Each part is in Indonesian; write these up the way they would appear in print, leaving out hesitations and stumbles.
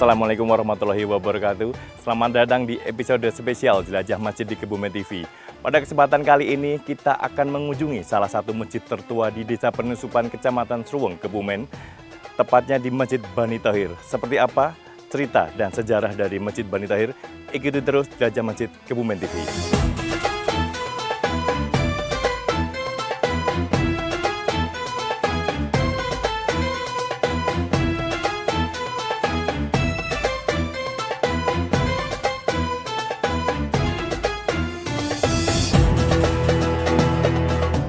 Assalamualaikum warahmatullahi wabarakatuh. Selamat datang di episode spesial Jelajah Masjid di Kebumen TV. Pada kesempatan kali ini kita akan mengunjungi salah satu masjid tertua di Desa Penusupan, Kecamatan Sruweng, Kebumen, tepatnya di Masjid Bani Thair. Seperti apa cerita dan sejarah dari Masjid Bani Thair? Ikuti terus Jelajah Masjid Kebumen TV.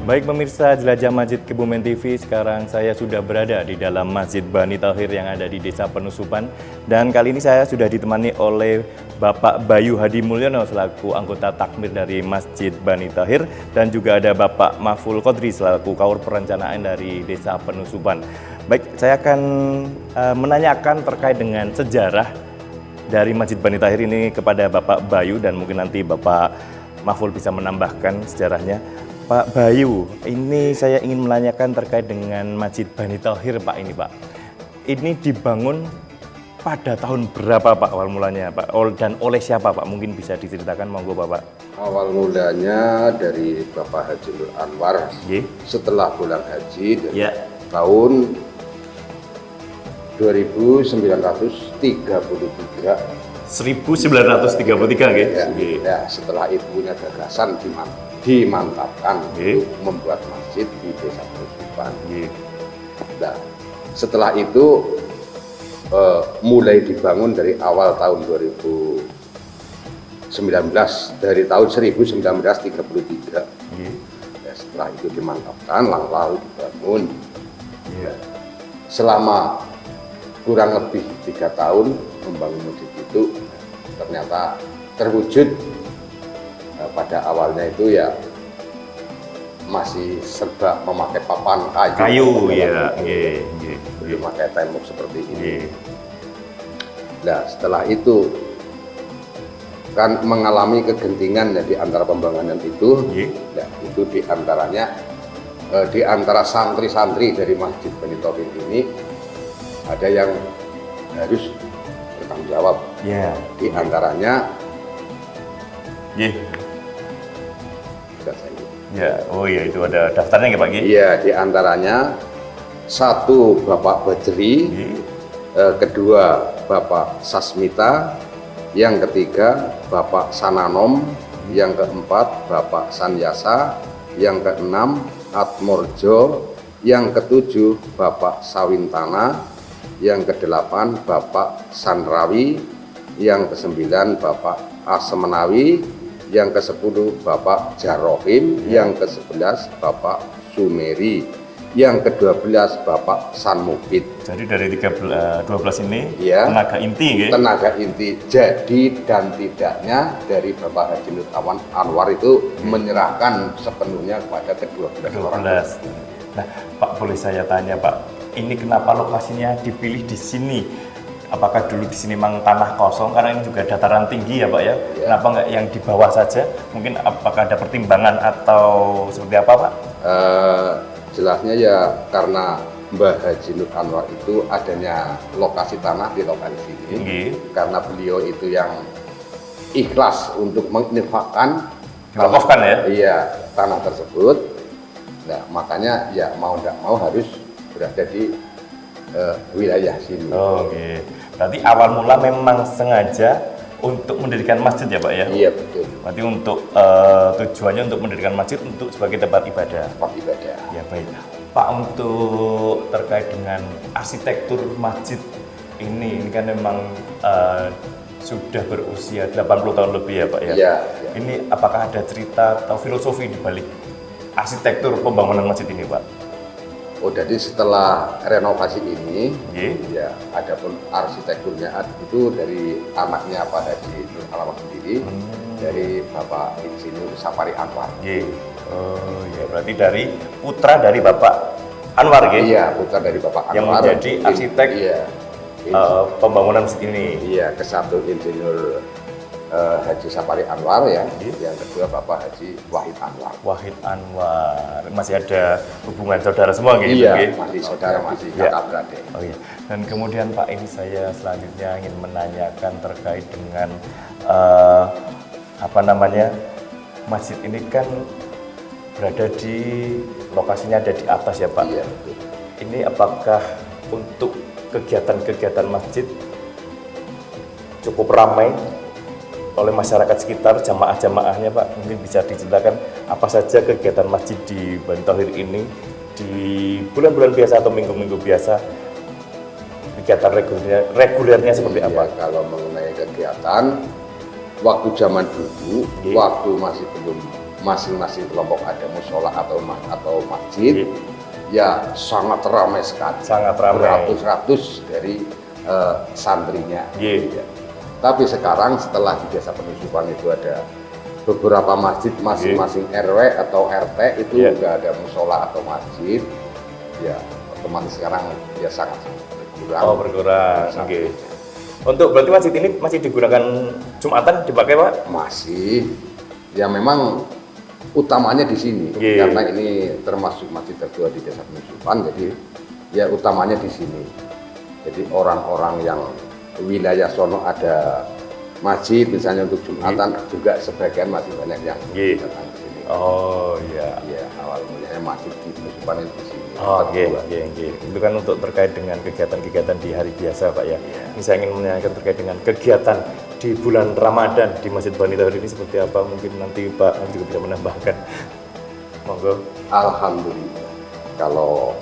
Baik pemirsa Jelajah Masjid Kebumen TV, sekarang saya sudah berada di dalam Masjid Bani Thair yang ada di Desa Penusupan. Dan kali ini saya sudah ditemani oleh Bapak Bayu Hadi Mulyono selaku anggota takmir dari Masjid Bani Thair. Dan juga ada Bapak Mahful Qodri selaku kaur perencanaan dari Desa Penusupan. Baik, saya akan menanyakan terkait dengan sejarah dari Masjid Bani Thair ini kepada Bapak Bayu. Dan mungkin nanti Bapak Mahful bisa menambahkan sejarahnya. Pak Bayu, ini saya ingin menanyakan terkait dengan Masjid Bani Thair, Pak, ini, Pak. Ini dibangun pada tahun berapa, Pak, awal mulanya, Pak? Dan oleh siapa, Pak? Mungkin bisa diceritakan, monggo, Bapak. Awal mulanya dari Bapak Haji Nur Anwar. Setelah pulang haji dari tahun 1933. 1933, nggih? Ya, setelah itu punya gagasan dimantapkan untuk membuat masjid di Desa Penusupan. Nah, setelah itu mulai dibangun dari awal tahun 2019, dari tahun 1933. Ya, setelah itu dimantapkan, lalu dibangun. Selama kurang lebih 3 tahun membangun masjid itu ternyata terwujud. Pada awalnya itu ya masih serba memakai papan kayu ya, belum pakai tembok seperti ini. Nah, setelah itu kan mengalami kegentingan di antara pembangunan itu. Nah, itu diantaranya di antara santri-santri dari Masjid Bani Thair ini ada yang harus bertanggung jawab. Di antaranya itu ada daftarnya nggak, Pak? Iya, di antaranya satu Bapak Bajri, kedua Bapak Sasmita, yang ketiga Bapak Sananom, yang keempat Bapak Sanyasa, yang keenam Atmorjo, yang ketujuh Bapak Sawintana, yang kedelapan Bapak Sanrawi, yang kesembilan Bapak Asemenawi, yang ke-10 Bapak Jarohim, yang ke-11 Bapak Sumeri, yang ke-12 Bapak Sanmukit. Jadi dari 12 ini tenaga inti, tenaga inti. Jadi dan tidaknya dari Bapak Haji Nur Anwar itu menyerahkan sepenuhnya kepada ke-12 orang. Nah, Pak, boleh saya tanya, Pak, ini kenapa lokasinya dipilih di sini? Apakah dulu di sini memang tanah kosong karena ini juga dataran tinggi ya, Pak ya? Kenapa nggak yang di bawah saja? Mungkin apakah ada pertimbangan atau seperti apa, Pak? Jelasnya ya karena Mbah Haji Nur Anwar itu adanya lokasi tanah di lokasi ini. Karena beliau itu yang ikhlas untuk menginfakkan tanah tersebut. Nah, makanya ya mau tidak mau harus berada di wilayah sini. Berarti awal mula memang sengaja untuk mendirikan masjid ya, Pak ya? Iya, betul. Berarti untuk tujuannya untuk mendirikan masjid untuk sebagai tempat ibadah. Ya, baik. Pak, untuk terkait dengan arsitektur masjid ini kan memang sudah berusia 80 tahun lebih ya, Pak ya? Iya. Ini apakah ada cerita atau filosofi di balik arsitektur pembangunan masjid ini, Pak? Jadi setelah renovasi ini, ya adapun arsitekturnya itu dari anaknya Pak Haji Nur Anwar sendiri, dari Bapak Insinyur Sapari Anwar. Berarti dari putra dari Bapak Anwar, Iya, putra dari Bapak Anwar. Yang menjadi arsitek pembangunan masjid ini. Iya, ke-1 Insinyur Haji Sapari Anwar ya, yang kedua Bapak Haji Wahid Anwar. Wahid Anwar, masih ada hubungan saudara semua gitu? Iya, masih saudara, masih kakak beradik. Oh iya. Dan kemudian Pak, ini saya selanjutnya ingin menanyakan terkait dengan masjid ini kan berada di lokasinya ada di atas ya Pak. Iya, betul. Ini apakah untuk kegiatan-kegiatan masjid cukup ramai oleh masyarakat sekitar, jamaah-jamaahnya Pak? Mungkin bisa diceritakan apa saja kegiatan masjid di Bani Tauhir ini di bulan-bulan biasa atau minggu-minggu biasa, kegiatan regulernya seperti apa? Kalau mengenai kegiatan, waktu zaman dulu, waktu masih belum masing-masing kelompok ada musola atau masjid, ya sangat ramai sekali. Sangat ramai. Beratus-ratus dari santrinya. Ya. Tapi sekarang setelah di Desa Penusupan itu ada beberapa masjid masing-masing RW atau RT itu udah ada musola atau masjid, ya otomatis sekarang ya sangat berkurang. Oh, berkurang. Oke. Untuk berarti masjid ini masih digunakan Jumatan dipakai Pak? Masih. Ya memang utamanya di sini karena ini termasuk masjid tertua di Desa Penusupan, jadi ya utamanya di sini. Jadi orang-orang yang wilayah sono ada masjid misalnya untuk Jumatan juga sebagian masih banyak yang datang ke sini. Oh iya. Iya, awal mulanya masjid di Penusupan itu di sini. Oh iya. Itu kan untuk terkait dengan kegiatan-kegiatan di hari biasa Pak ya. Ini saya ingin menanyakan terkait dengan kegiatan di bulan Ramadan di Masjid Bani Tauhir ini seperti apa? Mungkin nanti Pak juga bisa menambahkan. Monggo. Alhamdulillah. Kalau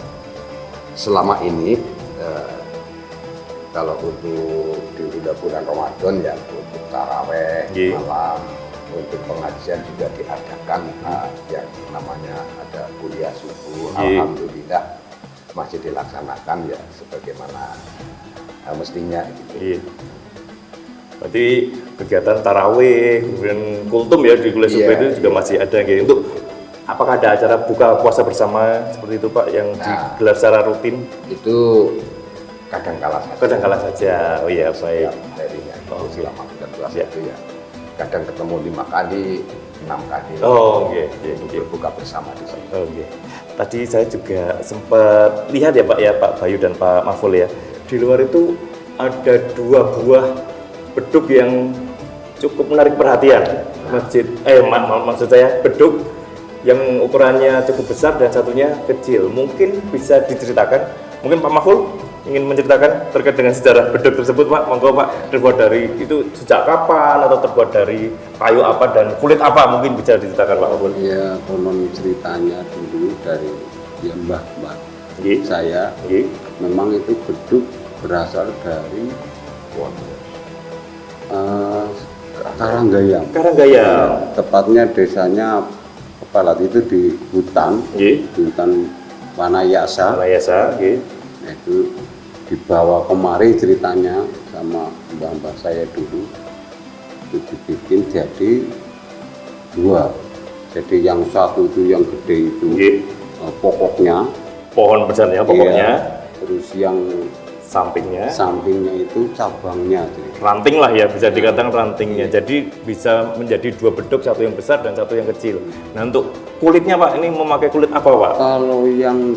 selama ini kalau untuk di bulan Ramadan ya untuk taraweh malam, untuk pengajian juga diadakan yang namanya ada kuliah subuh. Alhamdulillah masih dilaksanakan ya sebagaimana mestinya gitu. Berarti kegiatan taraweh, kemudian kultum ya di kuliah subuh itu juga masih ada gitu. Untuk apakah ada acara buka puasa bersama seperti itu Pak yang digelar secara rutin? Itu kadang-kala saja. Kadang-kala saja. Oh iya, baik. Harinya selama bulan puasa itu ya kadang ketemu 5 kali, 6 kali. Oh, oke. Untuk berbuka bersama di sini. Oke. Tadi saya juga sempat lihat ya Pak Bayu dan Pak Mahful ya. Di luar itu ada 2 buah beduk yang cukup menarik perhatian. Maksud saya beduk yang ukurannya cukup besar dan satunya kecil. Mungkin bisa diceritakan. Mungkin Pak Mahful ingin menceritakan terkait dengan sejarah beduk tersebut Pak. Monggo Pak, terbuat dari itu sejak kapan atau terbuat dari kayu apa dan kulit apa, mungkin bisa diceritakan Pak Mahful? Ya, konon ceritanya dulu dari mbah saya, memang itu beduk berasal dari Karanggayam. Karanggayam. Tepatnya desanya Kepalat itu di hutan, di hutan Wanayasa. Itu dibawa kemari ceritanya sama mbah-mbah saya dulu, itu dibikin jadi 2. Jadi yang satu itu yang gede itu pokoknya, pohon besarnya pokoknya, terus yang sampingnya itu cabangnya. Ranting lah ya, bisa dikatakan rantingnya. Jadi bisa menjadi 2 beduk, satu yang besar dan satu yang kecil. Nah untuk kulitnya Pak, ini memakai kulit apa Pak? Kalau yang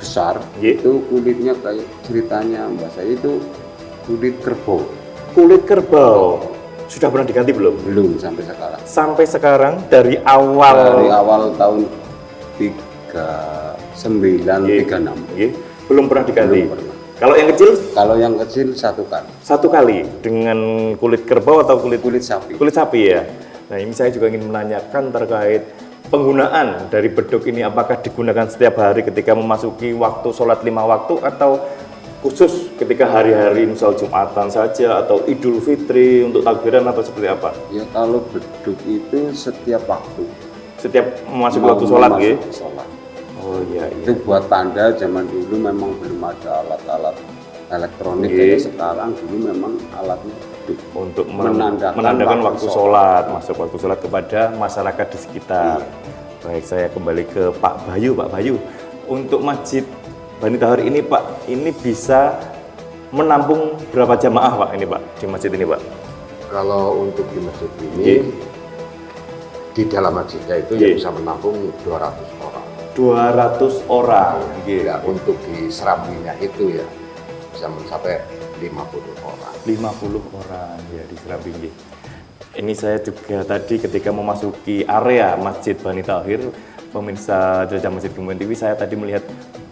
besar itu kulitnya kayak ceritanya mbak saya itu kulit kerbau. Kulit kerbau. Sudah pernah diganti belum? Belum sampai sekarang. Sampai sekarang dari awal tahun 1936 belum pernah diganti. Belum pernah. Kalau yang kecil? Kalau yang kecil 1 kali. 1 kali dengan kulit kerbau atau kulit sapi. Kulit sapi ya. Nah ini saya juga ingin menanyakan terkait penggunaan dari beduk ini, apakah digunakan setiap hari ketika memasuki waktu sholat 5 waktu atau khusus ketika hari-hari misal Jumatan saja atau Idul Fitri untuk takbiran atau seperti apa? Ya kalau beduk itu setiap waktu. Setiap memasuki waktu sholat gitu? Sholat. Oh iya. Itu buat tanda, zaman dulu memang belum ada alat-alat elektronik kayak sekarang, dulu memang alatnya beduk. Untuk menandakan waktu sholat, masuk waktu sholat kepada masyarakat di sekitar. Baik, saya kembali ke Pak Bayu. Pak Bayu, untuk Masjid Bani Tauhir ini Pak, ini bisa menampung berapa jamaah Pak ini Pak, di masjid ini Pak? Kalau untuk di masjid ini, di dalam masjidnya itu ya bisa menampung 200 orang. 200 orang. Ya, untuk di serambinya itu ya bisa mencapai 50 orang. 50 orang ya di Serambi. Ini saya juga tadi ketika memasuki area Masjid Bani Tahir, pemirsa Jelajah Masjid Kebumen TV, saya tadi melihat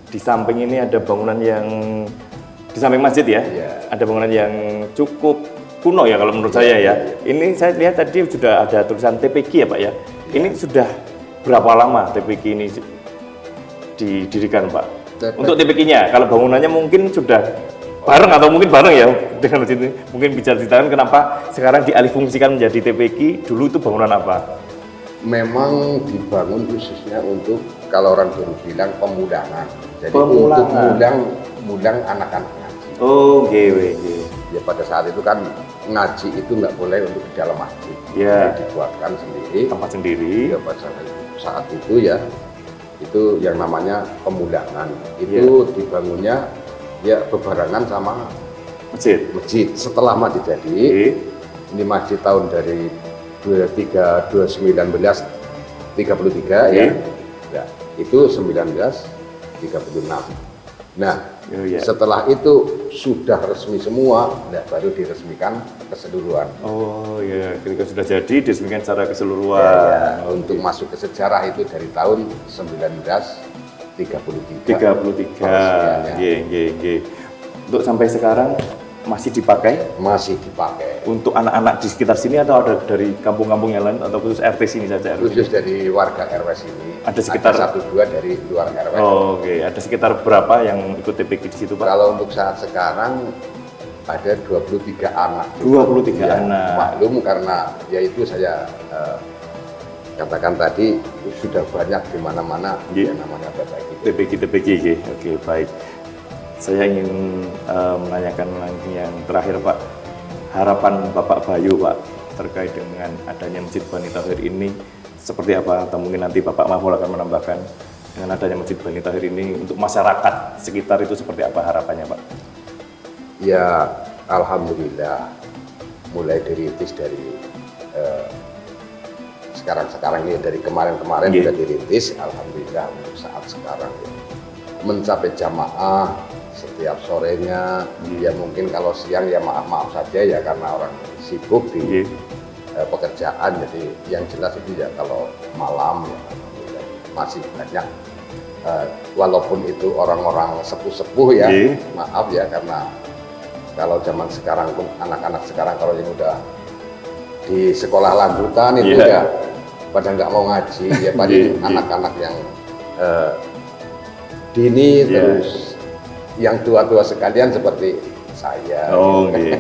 di samping ini ada bangunan yang di samping masjid ya, ada bangunan yang cukup kuno ya kalau menurut saya ya. Ini saya lihat tadi sudah ada tulisan TPQ ya Pak ya. Ini sudah berapa lama TPQ ini didirikan Pak? Untuk TPQ-nya, kalau bangunannya mungkin sudah bareng atau mungkin bareng ya dengan masjid ini. Mungkin bisa ceritakan kenapa sekarang dialihfungsikan menjadi TPQ, dulu itu bangunan apa? Memang dibangun khususnya untuk, kalau orang dulu bilang, pemulangan. Jadi Pemulangan. untuk mudang anak-anak ngaji. Oh, GW. Ya pada saat itu kan ngaji itu nggak boleh untuk di dalam masjid. Ya. Jadi dibuatkan sendiri. Tempat sendiri. Ya pada saat itu ya, itu yang namanya pemulangan. Itu dibangunnya ya bebarengan sama Masjid. Setelah masjid jadi, ini masjid tahun dari 1933 ya. Ya, itu 1936. Nah, setelah itu sudah resmi semua, nah baru diresmikan keseluruhan. Oh ya, ketika sudah jadi diresmikan secara keseluruhan. Untuk masuk ke sejarah itu dari tahun 1933. 33. Untuk sampai sekarang masih dipakai? Masih dipakai. Untuk anak-anak di sekitar sini atau ada dari kampung-kampung yang lain atau khusus RT sini saja? Khusus dari warga RW sini. Ada sekitar 1-2 dari luar RW. Oh, oke. Ada sekitar berapa yang ikut TPQ di situ, Pak? Kalau untuk saat sekarang ada 23 anak. 23 anak. Maklum karena yaitu saya katakan tadi sudah banyak di mana-mana yang namanya TPQ. Oke, baik. Saya ingin menanyakan lagi yang terakhir Pak, harapan Bapak Bayu Pak terkait dengan adanya Masjid Bani Tahir ini seperti apa, atau mungkin nanti Bapak Mahfud akan menambahkan dengan adanya Masjid Bani Tahir ini untuk masyarakat sekitar itu seperti apa harapannya Pak? Ya alhamdulillah mulai dirintis dari sekarang ini, dari kemarin-kemarin sudah dirintis, alhamdulillah untuk saat sekarang ya, mencapai jamaah setiap sorenya. Ya mungkin kalau siang ya maaf saja ya karena orang sibuk di pekerjaan, jadi yang jelas itu ya kalau malam ya masih banyak walaupun itu orang-orang sepuh-sepuh ya, maaf ya karena kalau zaman sekarang pun anak-anak sekarang kalau yang udah di sekolah lanjutan itu ya pada nggak mau ngaji ya, paling anak-anak yang dini terus yang tua-tua sekalian seperti saya. Oh, iya.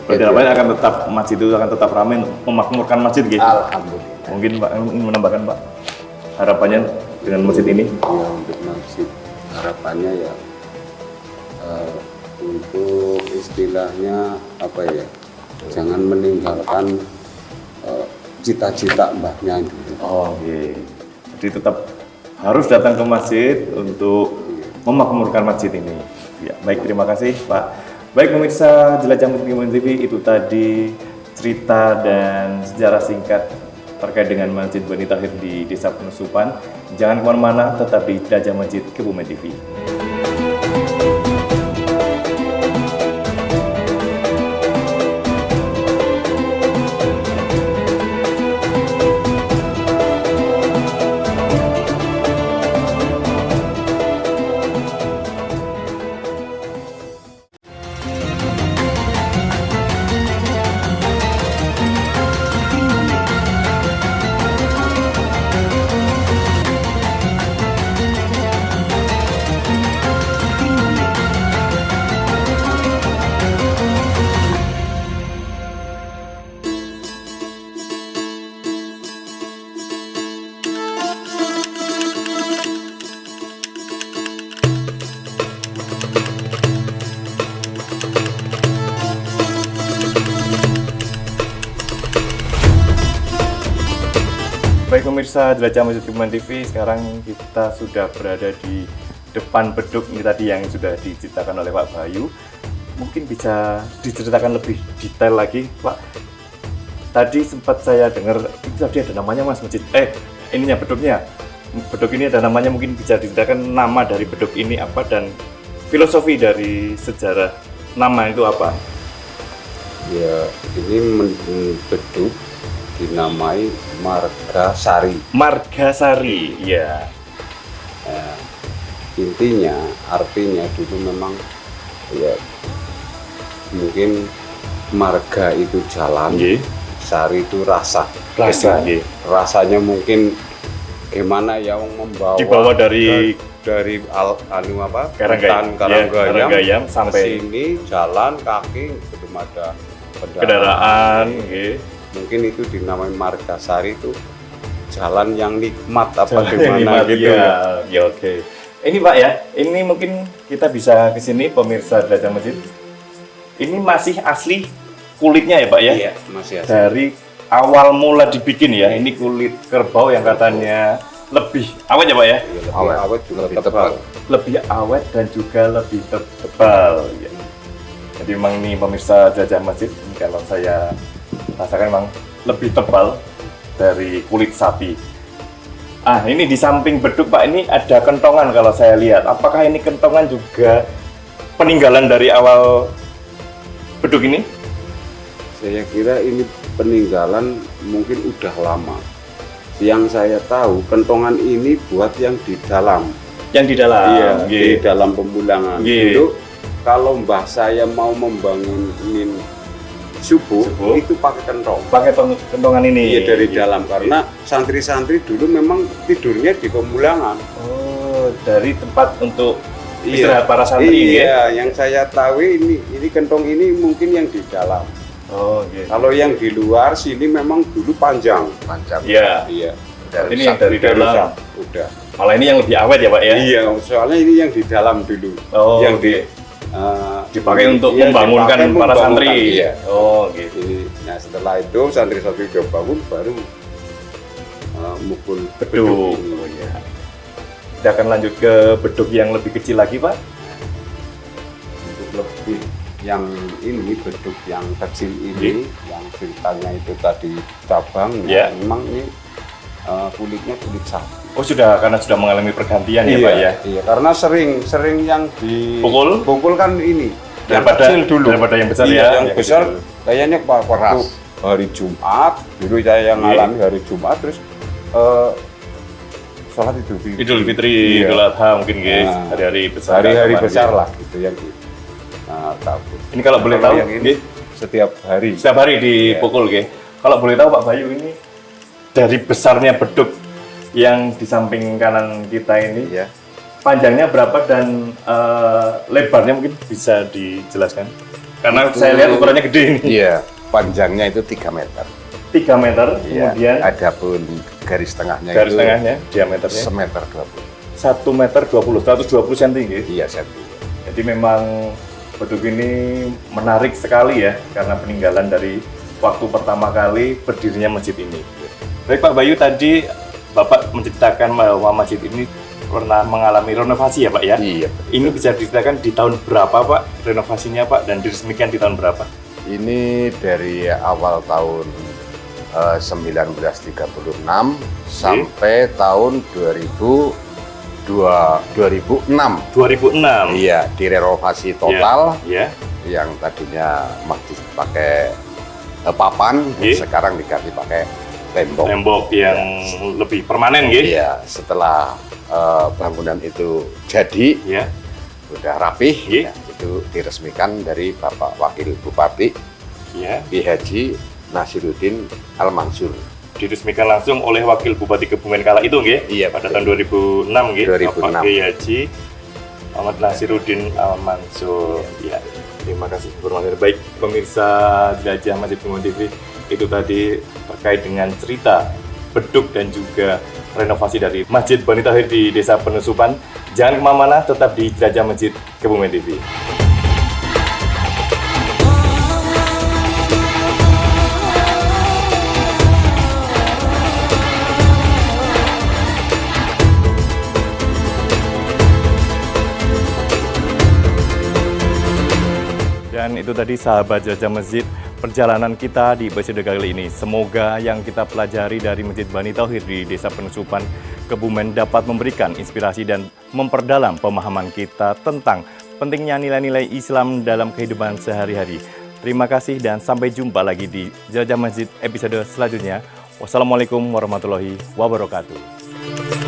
Berarti apa akan tetap masjid itu akan tetap ramai memakmurkan masjid gitu. Alhamdulillah. Mungkin Pak ingin menambahkan Pak harapannya dengan masjid ini? Ya untuk masjid harapannya ya untuk istilahnya apa ya, jangan meninggalkan cita-cita mbahnya dulu. Oh iya. Jadi tetap harus datang ke masjid untuk memakmurkan masjid ini. Ya, baik, terima kasih Pak. Baik pemirsa Jelajah Masjid Kebumen TV, itu tadi cerita dan sejarah singkat terkait dengan Masjid Bani Tahir di Desa Penusupan. Jangan kemana-mana, tetap di Jelajah Masjid Kebumen TV. Baik pemirsa Jelajah Masjid Kebumen TV, sekarang kita sudah berada di depan beduk ini tadi yang sudah diceritakan oleh Pak Bayu. mungkin bisa diceritakan lebih detail lagi, Pak. Tadi sempat saya dengar itu tadi ada namanya Mas masjid. Ininya beduknya. Beduk ini ada namanya, mungkin bisa diceritakan nama dari beduk ini apa dan filosofi dari sejarah nama itu apa? Ya, ini beduk dinamai Margasari. Margasari, ya. Nah, intinya, artinya dulu memang ya mungkin marga itu jalan, sari itu rasa. Rasa, rasanya mungkin gimana yang membawa dibawa dari anu apa? Karanggayam sampai sini jalan kaki, belum ada kendaraan. Mungkin itu dinamai Margasari, itu jalan yang nikmat apa Jalan yang gimana nikmat, gitu ya. Oke. Ini Pak ya, ini mungkin kita bisa ke sini pemirsa Jelajah Masjid. Ini masih asli kulitnya ya Pak ya? Iya, masih asli. Dari awal mula dibikin ya, ini kulit kerbau yang katanya lebih awet ya Pak ya? Iya, lebih awet juga lebih tebal. Lebih awet dan juga lebih tebal. Ya. Jadi memang ini pemirsa Jelajah Masjid, ini kalau saya rasakan memang lebih tebal dari kulit sapi. Ini di samping beduk Pak, ini ada kentongan kalau saya lihat. Apakah ini kentongan juga peninggalan dari awal beduk ini? Saya kira ini peninggalan mungkin udah lama. Yang saya tahu kentongan ini buat yang di dalam. Yang di dalam? Iya, di dalam pemulangan. Itu kalau mbah saya mau membangunin subuh, itu pakai kentong. Pakai kentongan ini? Iya, dari dalam. Karena santri-santri dulu memang tidurnya di pemulangan. Oh, dari tempat untuk istirahat para santri ya? Yang saya tahu ini kentong ini mungkin yang di dalam. Oh, gitu. Kalau yang di luar sini memang dulu panjang. Iya. Iya. Ini yang dari dalam. Udah. Malah ini yang lebih awet ya Pak ya? Iya, soalnya ini yang di dalam dulu. Oh, yang dipakai untuk membangunkan para santri. Iya. Oh, gitu. Nah, setelah itu santri-santri udah bangun baru mukul beduk. Oh, ya. Kita akan lanjut ke beduk yang lebih kecil lagi Pak. Untuk lebih yang ini beduk yang kecil ini, yang ceritanya itu tadi cabang, memang ini kulitnya kulit sapi. Oh sudah, karena sudah mengalami pergantian ya Pak ya? Iya, karena sering yang dipukul kan ini yang kecil dulu. Daripada yang besar yang besar kecil. Kayaknya waktu hari Jumat, dulu saya yang ngalami hari Jumat, terus sholat Idul Fitri, Idul Adha mungkin guys, hari-hari besar. Hari-hari besar lah gitu yang takut. Ini kalau boleh tahu, setiap hari dipukul guys. Kalau boleh tahu Pak Bayu, ini dari besarnya beduk yang di samping kanan kita ini, panjangnya berapa dan lebarnya mungkin bisa dijelaskan? Karena saya lihat ukurannya gede ini. Iya, panjangnya itu 3 meter. 3 meter, Ya, kemudian ada pun garis tengahnya diameternya 1 meter 20. 1 meter 20, 120 cm gitu. Iya, senti. Jadi memang beduk ini menarik sekali ya, karena peninggalan dari waktu pertama kali berdirinya masjid ini. Baik Pak Bayu, tadi Bapak menceritakan bahwa masjid ini pernah mengalami renovasi ya Pak ya? Iya. Ini bisa diceritakan di tahun berapa Pak renovasinya Pak, dan diresmikan di tahun berapa? Ini dari awal tahun 1936 sampai tahun 2006. 2006? Iya, direnovasi total. Iya. Yang tadinya masjid pakai papan, sekarang diganti pakai tembok. Tembok yang lebih permanen gitu? Iya, setelah bangunan itu jadi, udah rapih, itu diresmikan dari Bapak Wakil Bupati, Ki Haji Nasiruddin Al-Mansur. Diresmikan langsung oleh Wakil Bupati Kebumen kala itu nggih? Iya, pada tahun 2006 nggih. 2006. Pak Kiai Haji Ahmad Nasiruddin Al-Mansur. Ya, terima kasih informasi. Baik, pemirsa Jelajah Masjid Kebumen TV, itu tadi terkait dengan cerita beduk dan juga renovasi dari Masjid Bani Tahir di Desa Penusupan. Jangan kemana-mana, tetap di Jelajah Masjid Kebumen TV. Dan itu tadi sahabat Jelajah Masjid, perjalanan kita di episode kali ini. Semoga yang kita pelajari dari Masjid Bani Tauhid di Desa Penusupan, Kebumen dapat memberikan inspirasi dan memperdalam pemahaman kita tentang pentingnya nilai-nilai Islam dalam kehidupan sehari-hari. Terima kasih dan sampai jumpa lagi di Jelajah Masjid episode selanjutnya. Wassalamualaikum warahmatullahi wabarakatuh.